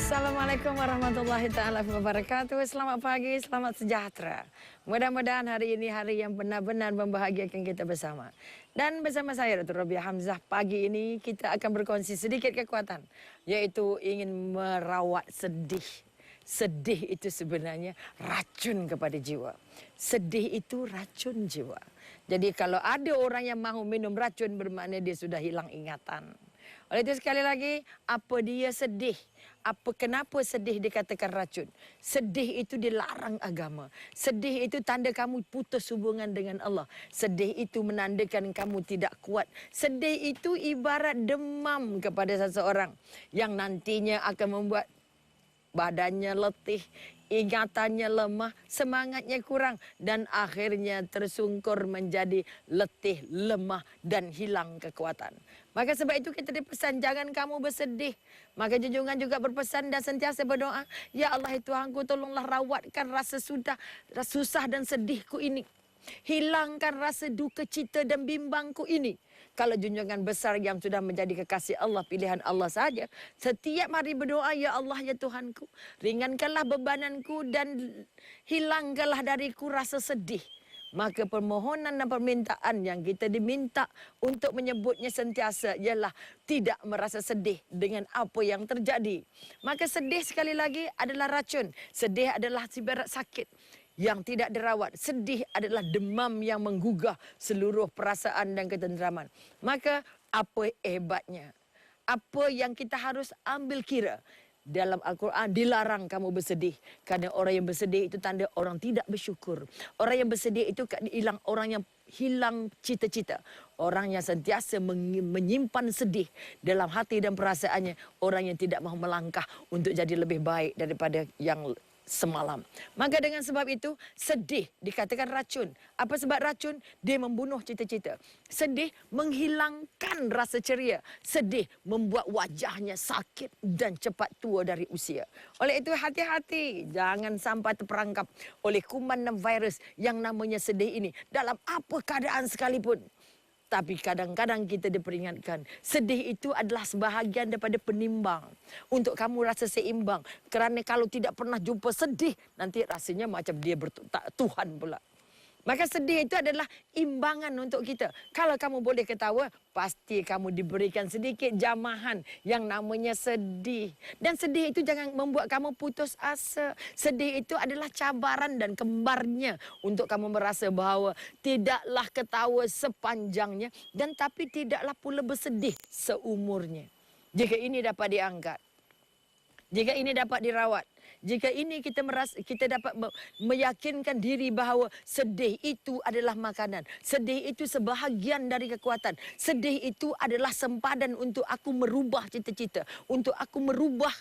Assalamualaikum warahmatullahi ta'ala wabarakatuh. Selamat pagi, selamat sejahtera. Mudah-mudahan hari ini hari yang benar-benar membahagiakan kita bersama. Dan bersama saya Dr. Robiah Hamzah, pagi ini kita akan berkongsi sedikit kekuatan, yaitu ingin merawat sedih. Sedih itu sebenarnya racun kepada jiwa. Sedih itu racun jiwa. Jadi kalau ada orang yang mahu minum racun, bermakna dia sudah hilang ingatan. Oleh itu sekali lagi, apa dia sedih? Kenapa sedih dikatakan racun? Sedih itu dilarang agama. Sedih itu tanda kamu putus hubungan dengan Allah. Sedih itu menandakan kamu tidak kuat. Sedih itu ibarat demam kepada seseorang yang nantinya akan membuat badannya letih, ingatannya lemah, semangatnya kurang, dan akhirnya tersungkur menjadi letih, lemah, dan hilang kekuatan. Maka sebab itu kita dipesan, jangan kamu bersedih. Maka junjungan juga berpesan dan sentiasa berdoa, ya Allah Tuhanku, tolonglah rawatkan rasa susah dan sedihku ini. Hilangkan rasa duka cita dan bimbangku ini. Kalau junjungan besar yang sudah menjadi kekasih Allah, pilihan Allah saja, setiap hari berdoa, ya Allah ya Tuhanku, ringankanlah bebananku dan hilangkanlah dariku rasa sedih. Maka permohonan dan permintaan yang kita diminta untuk menyebutnya sentiasa ialah tidak merasa sedih dengan apa yang terjadi. Maka sedih sekali lagi adalah racun. Sedih adalah ibarat sakit yang tidak dirawat. Sedih adalah demam yang menggugah seluruh perasaan dan ketenteraman. Maka apa hebatnya? Apa yang kita harus ambil kira? Dalam Al-Quran dilarang kamu bersedih. Kerana orang yang bersedih itu tanda orang tidak bersyukur. Orang yang bersedih itu orang yang hilang cita-cita. Orang yang sentiasa menyimpan sedih dalam hati dan perasaannya. Orang yang tidak mahu melangkah untuk jadi lebih baik daripada yang semalam. Maka dengan sebab itu, sedih dikatakan racun. Apa sebab racun? Dia membunuh cita-cita. Sedih menghilangkan rasa ceria. Sedih membuat wajahnya sakit dan cepat tua dari usia. Oleh itu hati-hati, jangan sampai terperangkap oleh kuman dan virus yang namanya sedih ini. Dalam apa keadaan sekalipun. Tapi kadang-kadang kita diperingatkan, sedih itu adalah sebahagian daripada penimbang. Untuk kamu rasa seimbang. Kerana kalau tidak pernah jumpa sedih, nanti rasanya macam dia Tuhan pula. Maka sedih itu adalah imbangan untuk kita. Kalau kamu boleh ketawa, pasti kamu diberikan sedikit jamahan yang namanya sedih. Dan sedih itu jangan membuat kamu putus asa. Sedih itu adalah cabaran dan kembarnya untuk kamu merasa bahawa tidaklah ketawa sepanjangnya dan tapi tidaklah pula bersedih seumurnya. Jika ini dapat diangkat, jika ini dapat dirawat, jika ini kita dapat meyakinkan diri bahawa sedih itu adalah makanan. Sedih itu sebahagian dari kekuatan. Sedih itu adalah sempadan untuk aku merubah cita-cita. Untuk aku merubah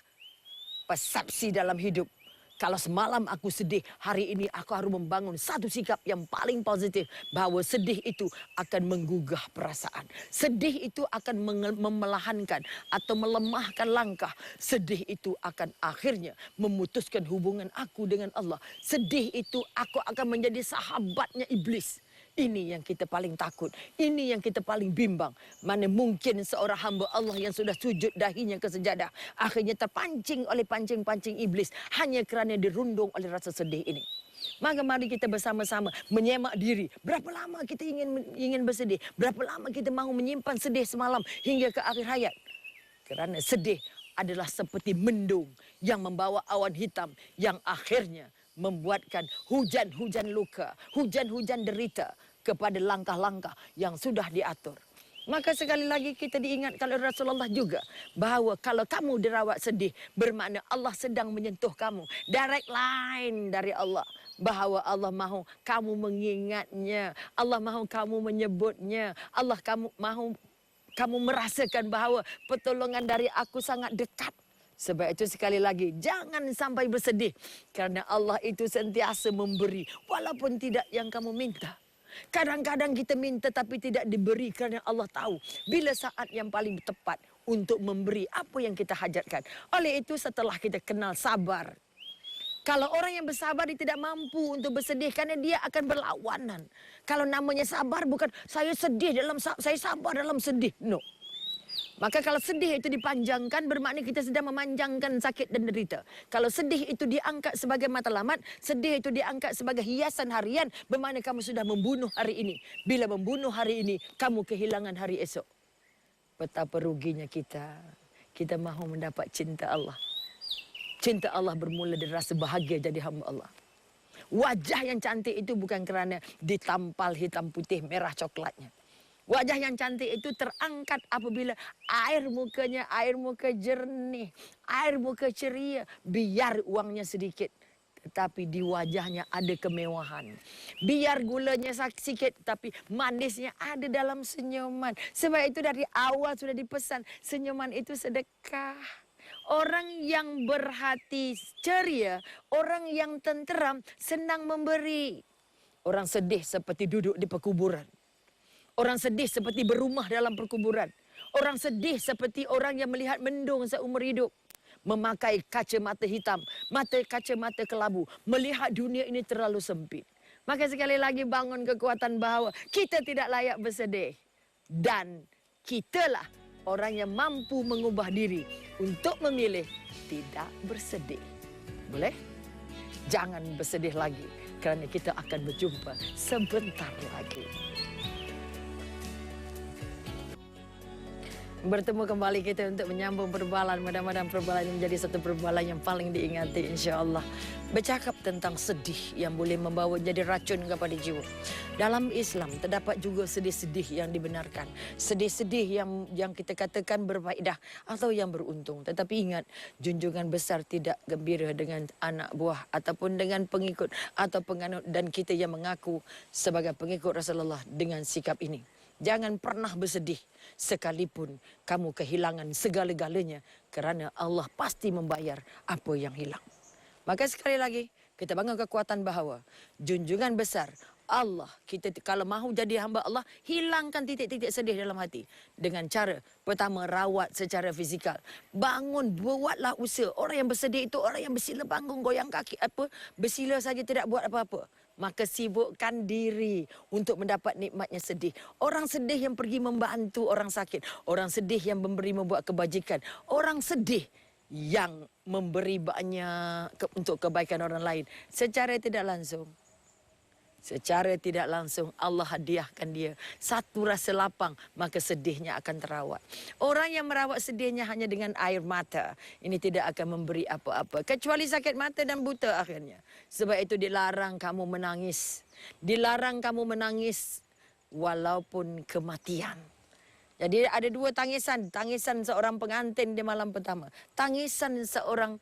persepsi dalam hidup. Kalau semalam aku sedih, hari ini aku harus membangun satu sikap yang paling positif. Bahawa sedih itu akan menggugah perasaan. Sedih itu akan memelahankan atau melemahkan langkah. Sedih itu akan akhirnya memutuskan hubungan aku dengan Allah. Sedih itu aku akan menjadi sahabatnya iblis. Ini yang kita paling takut. Ini yang kita paling bimbang. Mana mungkin seorang hamba Allah yang sudah sujud dahinya ke sejadah akhirnya terpancing oleh pancing-pancing iblis hanya kerana dirundung oleh rasa sedih ini. Maka mari kita bersama-sama menyemak diri. Berapa lama kita ingin bersedih? Berapa lama kita mahu menyimpan sedih semalam hingga ke akhir hayat? Kerana sedih adalah seperti mendung yang membawa awan hitam yang akhirnya membuatkan hujan-hujan luka, hujan-hujan derita kepada langkah-langkah yang sudah diatur. Maka sekali lagi kita diingatkan oleh Rasulullah juga bahawa kalau kamu dirawat sedih, bermakna Allah sedang menyentuh kamu. Direct line dari Allah. Bahawa Allah mahu kamu mengingatnya. Allah mahu kamu menyebutnya. Allah mahu kamu merasakan bahawa pertolongan dari aku sangat dekat. Sebab itu sekali lagi, jangan sampai bersedih. Kerana Allah itu sentiasa memberi, walaupun tidak yang kamu minta. Kadang-kadang kita minta tapi tidak diberi kerana Allah tahu bila saat yang paling tepat untuk memberi apa yang kita hajatkan. Oleh itu setelah kita kenal sabar. Kalau orang yang bersabar dia tidak mampu untuk bersedih kerana dia akan berlawanan. Kalau namanya sabar bukan saya sedih saya sabar dalam sedih. No. Maka kalau sedih itu dipanjangkan, bermakna kita sedang memanjangkan sakit dan derita. Kalau sedih itu diangkat sebagai matlamat, sedih itu diangkat sebagai hiasan harian, bermakna kamu sudah membunuh hari ini. Bila membunuh hari ini, kamu kehilangan hari esok. Betapa ruginya kita. Kita mahu mendapat cinta Allah. Cinta Allah bermula dari rasa bahagia jadi hamba Allah. Wajah yang cantik itu bukan kerana ditampal hitam putih merah coklatnya. Wajah yang cantik itu terangkat apabila air muka jernih, air muka ceria, biar uangnya sedikit. Tetapi di wajahnya ada kemewahan. Biar gulanya sedikit, tapi manisnya ada dalam senyuman. Sebab itu dari awal sudah dipesan, senyuman itu sedekah. Orang yang berhati ceria, orang yang tenteram, senang memberi. Orang sedih seperti duduk di perkuburan. Orang sedih seperti berumah dalam perkuburan. Orang sedih seperti orang yang melihat mendung seumur hidup. Memakai kacamata hitam, kacamata kelabu. Melihat dunia ini terlalu sempit. Maka sekali lagi bangun kekuatan bahawa kita tidak layak bersedih. Dan kitalah orang yang mampu mengubah diri untuk memilih tidak bersedih. Boleh? Jangan bersedih lagi. Kerana kita akan berjumpa sebentar lagi. Bertemu kembali kita untuk menyambung perbalan. Mudah-mudahan perbalan ini menjadi satu perbalan yang paling diingati insya-Allah. Bercakap tentang sedih yang boleh membawa jadi racun kepada jiwa. Dalam Islam terdapat juga sedih-sedih yang dibenarkan. Sedih-sedih yang kita katakan berfaedah atau yang beruntung. Tetapi ingat, junjungan besar tidak gembira dengan anak buah ataupun dengan pengikut atau penganut dan kita yang mengaku sebagai pengikut Rasulullah dengan sikap ini. Jangan pernah bersedih sekalipun kamu kehilangan segala-galanya kerana Allah pasti membayar apa yang hilang. Maka sekali lagi kita bangun kekuatan bahawa junjungan besar Allah, kita kalau mahu jadi hamba Allah, hilangkan titik-titik sedih dalam hati. Dengan cara pertama rawat secara fizikal. Bangun, buatlah usaha. Orang yang bersedih itu orang yang bersila bangun, goyang kaki apa, bersila saja tidak buat apa-apa. Maka sibukkan diri untuk mendapat nikmatnya sedih. Orang sedih yang pergi membantu orang sakit. Orang sedih yang memberi membuat kebajikan. Orang sedih yang memberi banyak untuk kebaikan orang lain. Secara tidak langsung. Secara tidak langsung Allah hadiahkan dia satu rasa lapang, maka sedihnya akan terawat. Orang yang merawat sedihnya hanya dengan air mata, ini tidak akan memberi apa-apa. Kecuali sakit mata dan buta akhirnya. Sebab itu dilarang kamu menangis. Dilarang kamu menangis walaupun kematian. Jadi ada dua tangisan. Tangisan seorang pengantin di malam pertama. Tangisan seorang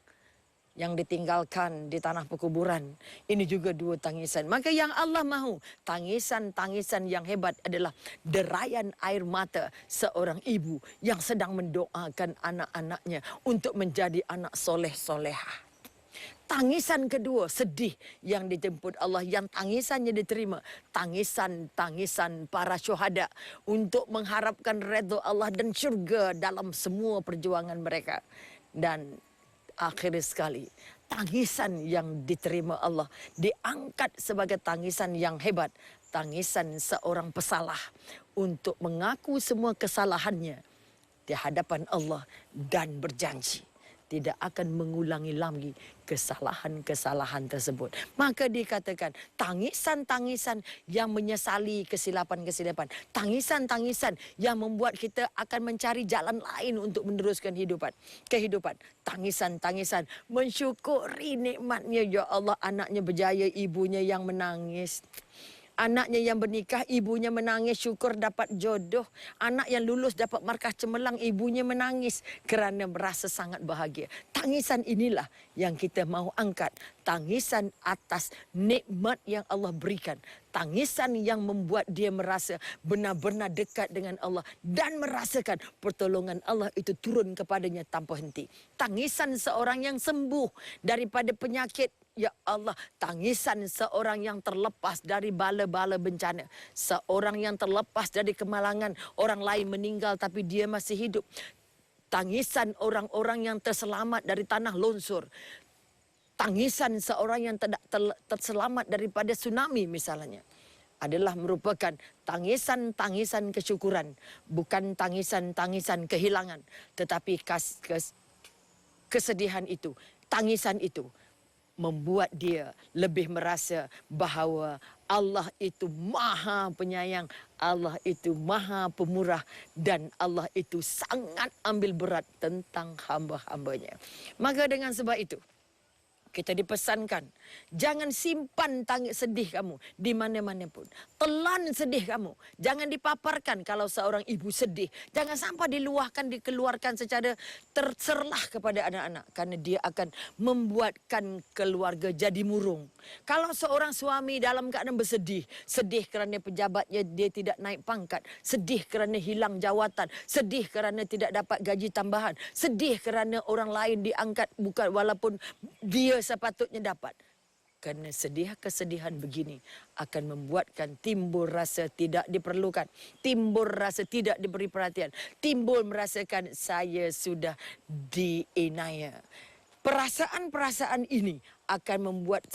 yang ditinggalkan di tanah perkuburan. Ini juga dua tangisan. Maka yang Allah mahu, tangisan-tangisan yang hebat adalah derayan air mata seorang ibu yang sedang mendoakan anak-anaknya untuk menjadi anak soleh-solehah. Tangisan kedua, sedih yang dijemput Allah, yang tangisannya diterima. Tangisan-tangisan para syuhada untuk mengharapkan redha Allah dan syurga dalam semua perjuangan mereka. Dan akhir sekali, tangisan yang diterima Allah diangkat sebagai tangisan yang hebat. Tangisan seorang pesalah untuk mengaku semua kesalahannya di hadapan Allah dan berjanji tidak akan mengulangi lagi kesalahan-kesalahan tersebut. Maka dikatakan tangisan-tangisan yang menyesali kesilapan-kesilapan. Tangisan-tangisan yang membuat kita akan mencari jalan lain untuk meneruskan kehidupan. Tangisan-tangisan mensyukuri nikmatnya. Ya Allah, anaknya berjaya, ibunya yang menangis. Anaknya yang bernikah, ibunya menangis, syukur dapat jodoh. Anak yang lulus dapat markah cemerlang, ibunya menangis kerana merasa sangat bahagia. Tangisan inilah yang kita mahu angkat. Tangisan atas nikmat yang Allah berikan. Tangisan yang membuat dia merasa benar-benar dekat dengan Allah dan merasakan pertolongan Allah itu turun kepadanya tanpa henti. Tangisan seorang yang sembuh daripada penyakit. Ya Allah, tangisan seorang yang terlepas dari bala-bala bencana. Seorang yang terlepas dari kemalangan. Orang lain meninggal tapi dia masih hidup. Tangisan orang-orang yang terselamat dari tanah longsor. Tangisan seorang yang terselamat daripada tsunami misalnya. adalah merupakan tangisan-tangisan kesyukuran, bukan tangisan-tangisan kehilangan, tetapi kesedihan itu, tangisan itu membuat dia lebih merasa bahawa Allah itu maha penyayang, Allah itu maha pemurah, dan Allah itu sangat ambil berat tentang hamba-hambanya. Maka dengan sebab itu, kita dipesankan, jangan simpan tangis sedih kamu di mana-mana pun. Telan sedih kamu. Jangan dipaparkan kalau seorang ibu sedih. Jangan sampai diluahkan, dikeluarkan secara terserlah kepada anak-anak. Karena dia akan membuatkan keluarga jadi murung. Kalau seorang suami dalam keadaan bersedih, sedih kerana pejabatnya dia tidak naik pangkat, sedih kerana hilang jawatan, sedih kerana tidak dapat gaji tambahan, sedih kerana orang lain diangkat bukan walaupun dia sepatutnya dapat. Kerana kesedihan begini akan membuatkan timbul rasa tidak diperlukan, timbul rasa tidak diberi perhatian, timbul merasakan saya sudah dianiaya. Perasaan-perasaan ini akan membuat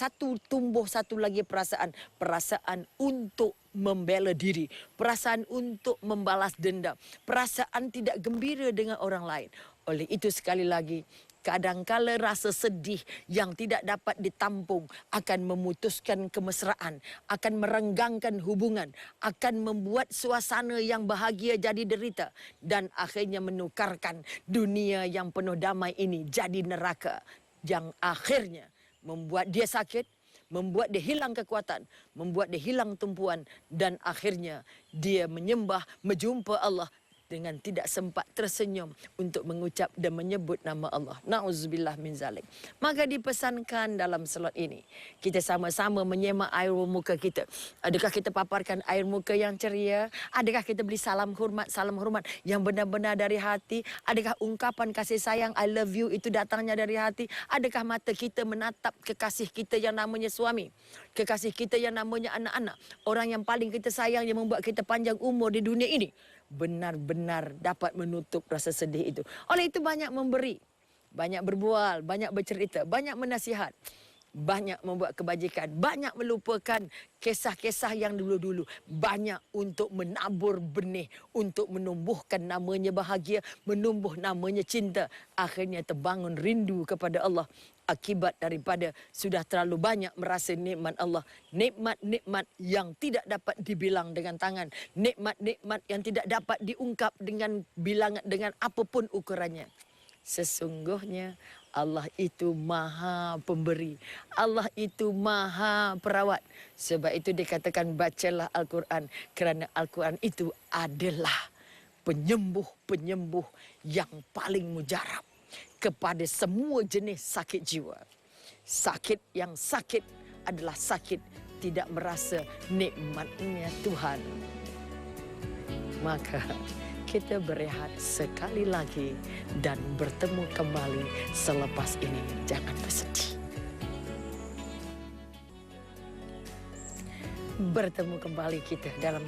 tumbuh satu lagi perasaan untuk membela diri, perasaan untuk membalas dendam, perasaan tidak gembira dengan orang lain. Oleh itu sekali lagi, kadangkala rasa sedih yang tidak dapat ditampung akan memutuskan kemesraan, akan merenggangkan hubungan, akan membuat suasana yang bahagia jadi derita, dan akhirnya menukarkan dunia yang penuh damai ini jadi neraka, yang akhirnya membuat dia sakit, membuat dia hilang kekuatan, membuat dia hilang tumpuan, dan akhirnya dia menyembah, menjumpa Allah dengan tidak sempat tersenyum untuk mengucap dan menyebut nama Allah. Na'udzubillah min zalik. Maka dipesankan dalam salat ini, kita sama-sama menyemak air muka kita. Adakah kita paparkan air muka yang ceria? Adakah kita beri salam hormat yang benar-benar dari hati? Adakah ungkapan kasih sayang I love you itu datangnya dari hati? Adakah mata kita menatap kekasih kita yang namanya suami, kekasih kita yang namanya anak-anak, orang yang paling kita sayang yang membuat kita panjang umur di dunia ini, benar-benar dapat menutup rasa sedih itu? Oleh itu banyak memberi, banyak berbual, banyak bercerita, banyak menasihat, banyak membuat kebajikan, banyak melupakan kisah-kisah yang dulu-dulu, banyak untuk menabur benih, untuk menumbuhkan namanya bahagia, menumbuh namanya cinta. Akhirnya terbangun rindu kepada Allah akibat daripada sudah terlalu banyak merasa nikmat Allah. Nikmat-nikmat yang tidak dapat dibilang dengan tangan. Nikmat-nikmat yang tidak dapat diungkap dengan bilangan, dengan apapun ukurannya. Sesungguhnya Allah itu maha pemberi. Allah itu maha perawat. Sebab itu dikatakan bacalah Al-Quran. Kerana Al-Quran itu adalah penyembuh-penyembuh yang paling mujarab kepada semua jenis sakit jiwa. Sakit yang sakit adalah sakit tidak merasa nikmatnya Tuhan. Maka kita berehat sekali lagi dan bertemu kembali selepas ini. Jangan bersedih. Bertemu kembali kita dalam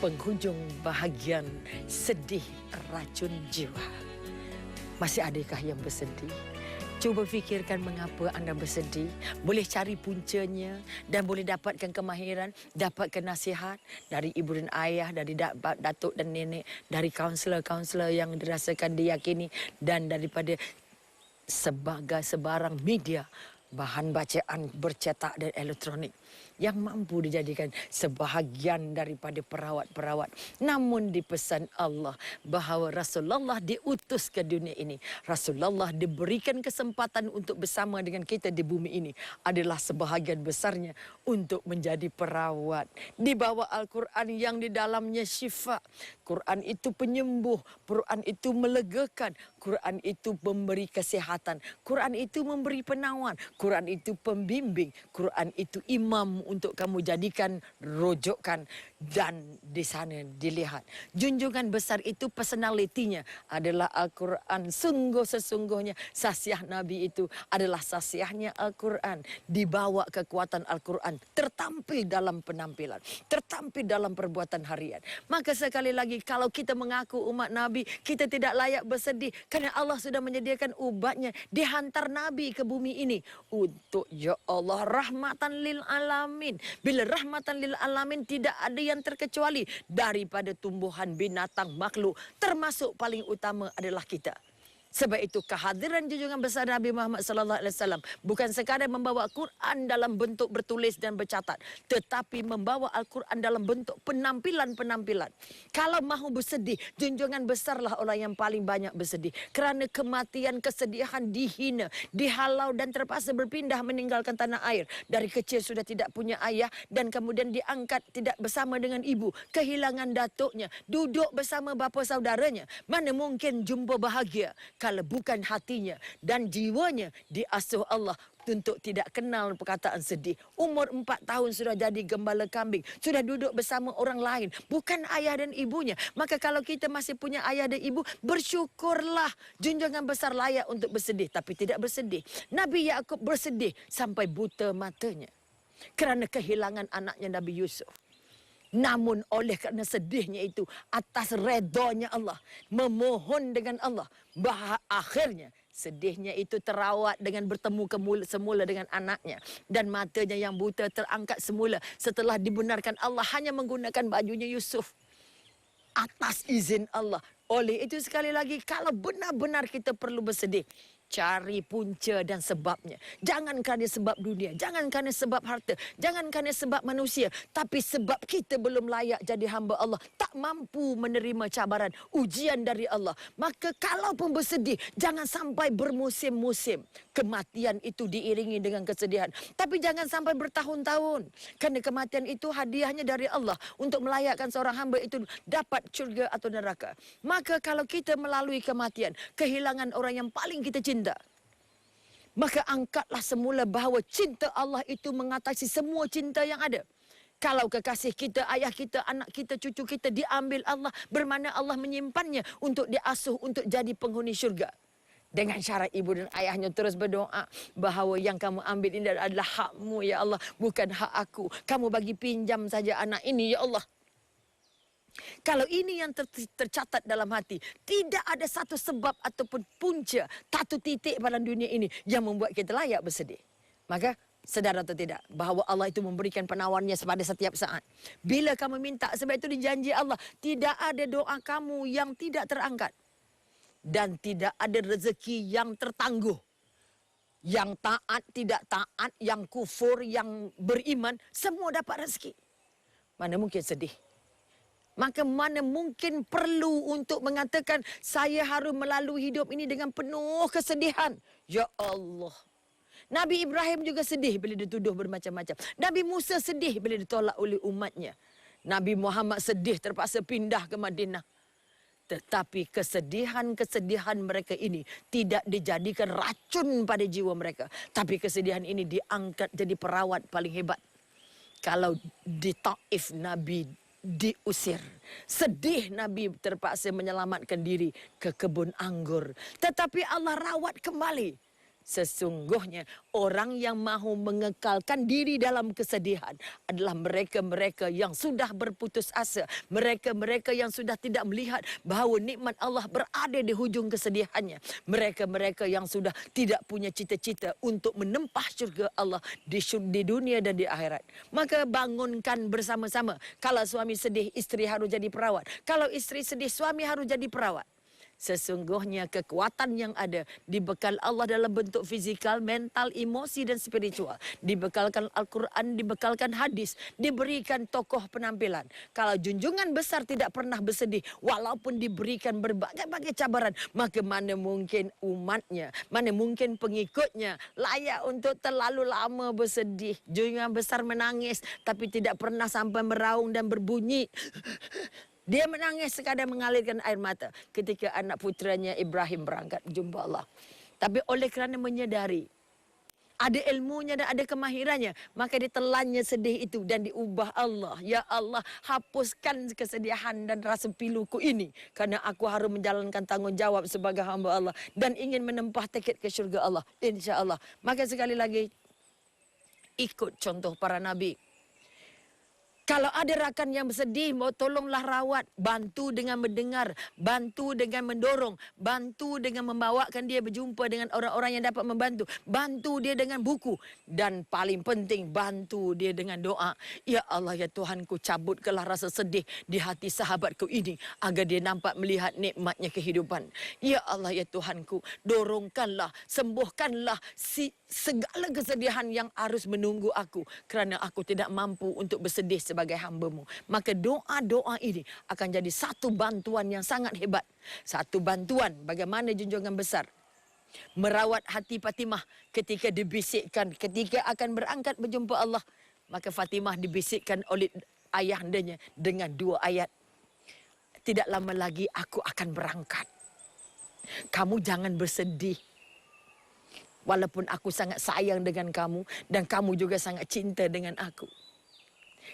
penghujung bahagian sedih racun jiwa. Masih adakah yang bersedih? Cuba fikirkan mengapa anda bersedih. Boleh cari puncanya dan boleh dapatkan kemahiran, dapatkan nasihat dari ibu dan ayah, dari datuk dan nenek, dari kaunselor-kaunselor yang dirasakan diyakini, dan daripada sebarang media, bahan bacaan bercetak dan elektronik yang mampu dijadikan sebahagian daripada perawat-perawat. Namun dipesan Allah bahawa Rasulullah diutus ke dunia ini, Rasulullah diberikan kesempatan untuk bersama dengan kita di bumi ini adalah sebahagian besarnya untuk menjadi perawat. Di bawah Al-Quran yang di dalamnya syifa. Quran itu penyembuh, Quran itu melegakan, Quran itu memberi kesehatan, Quran itu memberi penawar, Quran itu pembimbing, Quran itu imam untuk kamu jadikan rujukan. Dan di sana dilihat junjungan besar itu, personalitinya adalah Al-Quran. Sesungguhnya sasiah Nabi itu adalah sasiahnya Al-Quran. Dibawa kekuatan Al-Quran tertampil dalam penampilan, tertampil dalam perbuatan harian. Maka sekali lagi, kalau kita mengaku umat Nabi, kita tidak layak bersedih kerana Allah sudah menyediakan ubatnya. Dihantar Nabi ke bumi ini untuk ya Allah rahmatan lil alamin. alamin. Bila rahmatan lil alamin tidak ada yang terkecuali daripada tumbuhan, binatang, makhluk, termasuk paling utama adalah kita. Sebab itu kehadiran junjungan besar Nabi Muhammad sallallahu alaihi wasallam bukan sekadar membawa Al-Quran dalam bentuk bertulis dan bercatat, tetapi membawa Al-Quran dalam bentuk penampilan-penampilan. Kalau mahu bersedih, junjungan besarlah orang yang paling banyak bersedih. Kerana kematian, kesedihan, dihina, dihalau dan terpaksa berpindah meninggalkan tanah air. Dari kecil sudah tidak punya ayah dan kemudian diangkat tidak bersama dengan ibu. Kehilangan datuknya, duduk bersama bapa saudaranya. Mana mungkin jumpa bahagia kalau bukan hatinya dan jiwanya diasuh Allah untuk tidak kenal perkataan sedih. Umur 4 tahun sudah jadi gembala kambing. Sudah duduk bersama orang lain. Bukan ayah dan ibunya. Maka kalau kita masih punya ayah dan ibu, bersyukurlah. Junjungan besar layak untuk bersedih. Tapi tidak bersedih. Nabi Yaakob bersedih sampai buta matanya. Kerana kehilangan anaknya Nabi Yusuf. Namun oleh kerana sedihnya itu, atas redanya Allah, memohon dengan Allah, bahawa akhirnya sedihnya itu terawat dengan bertemu semula dengan anaknya. Dan matanya yang buta terangkat semula setelah dibenarkan Allah hanya menggunakan bajunya Yusuf. Atas izin Allah. Oleh itu sekali lagi, kalau benar-benar kita perlu bersedih, cari punca dan sebabnya. Jangan kerana sebab dunia, jangan kerana sebab harta, jangan kerana sebab manusia, tapi sebab kita belum layak jadi hamba Allah, tak mampu menerima cabaran, ujian dari Allah. Maka kalaupun bersedih, jangan sampai bermusim-musim. Kematian itu diiringi dengan kesedihan, tapi jangan sampai bertahun-tahun. Kerana kematian itu hadiahnya dari Allah untuk melayakkan seorang hamba itu dapat syurga atau neraka. Maka kalau kita melalui kematian, kehilangan orang yang paling kita cinta, maka angkatlah semula bahawa cinta Allah itu mengatasi semua cinta yang ada. Kalau kekasih kita, ayah kita, anak kita, cucu kita diambil Allah, bermakna Allah menyimpannya untuk diasuh untuk jadi penghuni syurga. Dengan syarat ibu dan ayahnya terus berdoa bahawa yang kamu ambil ini adalah hakmu ya Allah, bukan hak aku. Kamu bagi pinjam saja anak ini ya Allah. Kalau ini yang tercatat dalam hati, tidak ada satu sebab ataupun punca, satu titik pada dunia ini yang membuat kita layak bersedih. Maka sedar atau tidak bahawa Allah itu memberikan penawarnya pada setiap saat. Bila kamu minta, sebab itu dijanji Allah, tidak ada doa kamu yang tidak terangkat. Dan tidak ada rezeki yang tertangguh. Yang taat, tidak taat, yang kufur, yang beriman, semua dapat rezeki. Mana mungkin sedih? Maka mana mungkin perlu untuk mengatakan saya harus melalui hidup ini dengan penuh kesedihan. Ya Allah. Nabi Ibrahim juga sedih bila dituduh bermacam-macam. Nabi Musa sedih bila ditolak oleh umatnya. Nabi Muhammad sedih terpaksa pindah ke Madinah. Tetapi kesedihan-kesedihan mereka ini tidak dijadikan racun pada jiwa mereka. Tapi kesedihan ini diangkat jadi perawat paling hebat. Kalau di Taif Nabi diusir. Sedih Nabi terpaksa menyelamatkan diri ke kebun anggur. Tetapi Allah rawat kembali. Sesungguhnya orang yang mahu mengekalkan diri dalam kesedihan adalah mereka-mereka yang sudah berputus asa. Mereka-mereka yang sudah tidak melihat bahawa nikmat Allah berada di hujung kesedihannya. Mereka-mereka yang sudah tidak punya cita-cita untuk menempah syurga Allah di dunia dan di akhirat. Maka bangunkan bersama-sama. Kalau suami sedih, isteri harus jadi perawat. Kalau isteri sedih, suami harus jadi perawat. Sesungguhnya kekuatan yang ada dibekal Allah dalam bentuk fizikal, mental, emosi dan spiritual. Dibekalkan Al-Quran, dibekalkan hadis, diberikan tokoh penampilan. Kalau junjungan besar tidak pernah bersedih, walaupun diberikan berbagai-bagai cabaran, maka mana mungkin umatnya, mana mungkin pengikutnya layak untuk terlalu lama bersedih. Junjungan besar menangis, tapi tidak pernah sampai meraung dan berbunyi. Dia menangis sekadar mengalirkan air mata ketika anak putranya Ibrahim berangkat jumpa Allah. Tapi oleh kerana menyadari ada ilmunya dan ada kemahirannya, maka dia telannya sedih itu dan diubah Allah. Ya Allah, hapuskan kesedihan dan rasa piluku ini, kerana aku harus menjalankan tanggungjawab sebagai hamba Allah dan ingin menempah tiket ke syurga Allah, insya-Allah. Maka sekali lagi ikut contoh para nabi. Kalau ada rakan yang bersedih, mau tolonglah rawat. Bantu dengan mendengar, bantu dengan mendorong, bantu dengan membawakan dia berjumpa dengan orang-orang yang dapat membantu. Bantu dia dengan buku. Dan paling penting, bantu dia dengan doa. Ya Allah, ya Tuhanku, cabutkanlah rasa sedih di hati sahabatku ini, agar dia nampak melihat nikmatnya kehidupan. Ya Allah, ya Tuhanku, dorongkanlah, sembuhkanlah segala kesedihan yang harus menunggu aku, kerana aku tidak mampu untuk bersedih sebagai hamba-Mu. Maka doa-doa ini akan jadi satu bantuan yang sangat hebat. Satu bantuan bagaimana junjungan besar merawat hati Fatimah ketika dibisikkan, ketika akan berangkat berjumpa Allah. Maka Fatimah dibisikkan oleh ayahandanya dengan 2 ayat. Tidak lama lagi aku akan berangkat. Kamu jangan bersedih. Walaupun aku sangat sayang dengan kamu dan kamu juga sangat cinta dengan aku.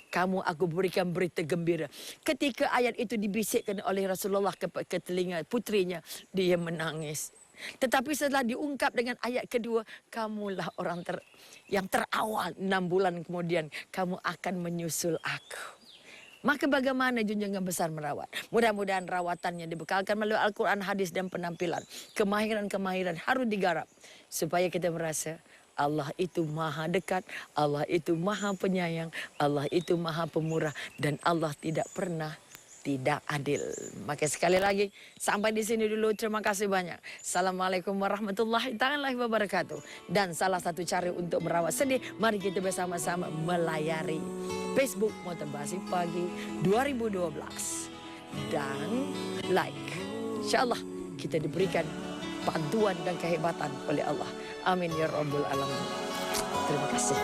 Kamu aku berikan berita gembira. Ketika ayat itu dibisikkan oleh Rasulullah ke telinga putrinya, dia menangis. Tetapi setelah diungkap dengan ayat kedua, kamulah orang yang terawal 6 bulan kemudian, kamu akan menyusul aku. Maka bagaimana junjungan besar merawat? Mudah-mudahan rawatannya dibekalkan melalui Al-Quran, hadis dan penampilan. Kemahiran-kemahiran harus digarap. Supaya kita merasa Allah itu maha dekat, Allah itu maha penyayang, Allah itu maha pemurah. Dan Allah tidak pernah tidak adil. Maka sekali lagi, sampai di sini dulu. Terima kasih banyak. Assalamualaikum warahmatullahi wabarakatuh. Dan salah satu cara untuk merawat sedih, mari kita bersama-sama melayari Facebook Motivasi Pagi 2012. Dan like. InsyaAllah kita diberikan bantuan dan kehebatan oleh Allah. Amin ya Rabbul Alamin. Terima kasih.